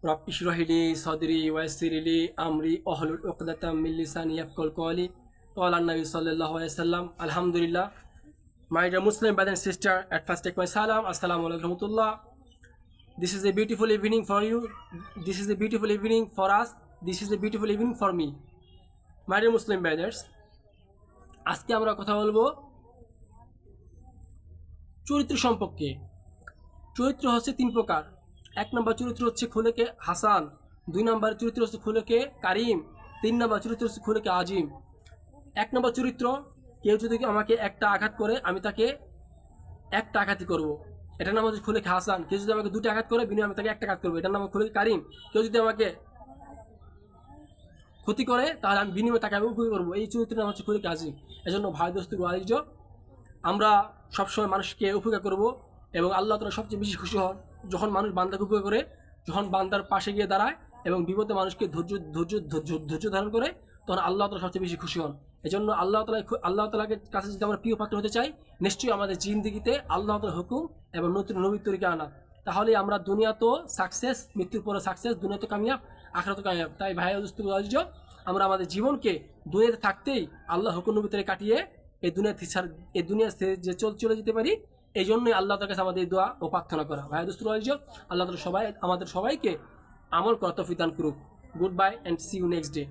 رب اشرح لي صدري ويسر لي أمري واحلل عقدة من لساني يفقهوا قولي. قال النبي صلى الله عليه وسلم. Alhamdulillah. My dear Muslim brother and sister, at first take my salam. Assalamu alaikum warahmatullah. This is a beautiful evening for you. This is a beautiful evening for us. This is a beautiful evening for me. My dear Muslim brothers, আজকে আমরা কথা বলবো চরিত্র সম্পর্কে। চরিত্র হচ্ছে তিন প্রকার। এক নম্বর চরিত্র হচ্ছে খুলুকে হাসান, দুই নম্বর চরিত্র হচ্ছে খুলুকে কারিম, তিন নম্বর চরিত্র হচ্ছে খুলুকে আজিম। এক নম্বর চরিত্র, কেউ যদি আমাকে একটা আঘাত করে আমি তাকে একটা আঘাতই করব, এটার নাম হচ্ছে খুলুকে হাসান। কেউ যদি আমাকে দুটো আঘাত করে বিনিময়ে আমি তাকে একটা আঘাত করবো, এটার নাম খুলুকে কারিম। কেউ যদি আমাকে ক্ষতি করে তাহলে আমি বিনিময়ে তাকে আমি উপকার করবো, এই চরিত্রের নাম হচ্ছে খুলুকে আজিম। এজন্য ভাই দোস্ত ওয়ালিজ, আমরা সবসময় মানুষকে উপকার করব এবং আল্লাহ তাআলা সবচেয়ে বেশি খুশি হন যখন মানুষ বান্দাকে উপকার করে, যখন বান্দার পাশে গিয়ে দাঁড়ায় এবং বিপদে মানুষকে ধৈর্য ধারণ করে, তখন আল্লাহ তাআলা সবচেয়ে বেশি খুশি হন। এজন্য আল্লাহ তাআলাকে কাছে যদি আমরা প্রিয় পাত্র হতে চাই, নিশ্চয়ই আমাদের জিন্দেগিতে আল্লাহ তাআলার হুকুম এবং নতুন নবীর তরিকা আনা, তাহলে আমরা দুনিয়া তো সাকসেস, মৃত্যুর পরে সাকসেস, দুনিয়া তো কামিয়াব, আখিরাত তো কামিয়াব। তাই ভাই দোস্ত আমরা আমাদের জীবনকে দুনিয়াতে থাকতেই আল্লাহ হুকুম নবীর তরিকা কাটিয়ে এই দুনিয়া যে চলে যেতে পারি, এই জন্যই আল্লাহ তাআলার কাছে আমাদের দোয়া ও প্রার্থনা করা। ভাই দোস্ত আল্লাহ তাআলা আমাদের সবাইকে আমল করার তৌফিক দান করুক। Good bye and see you next day.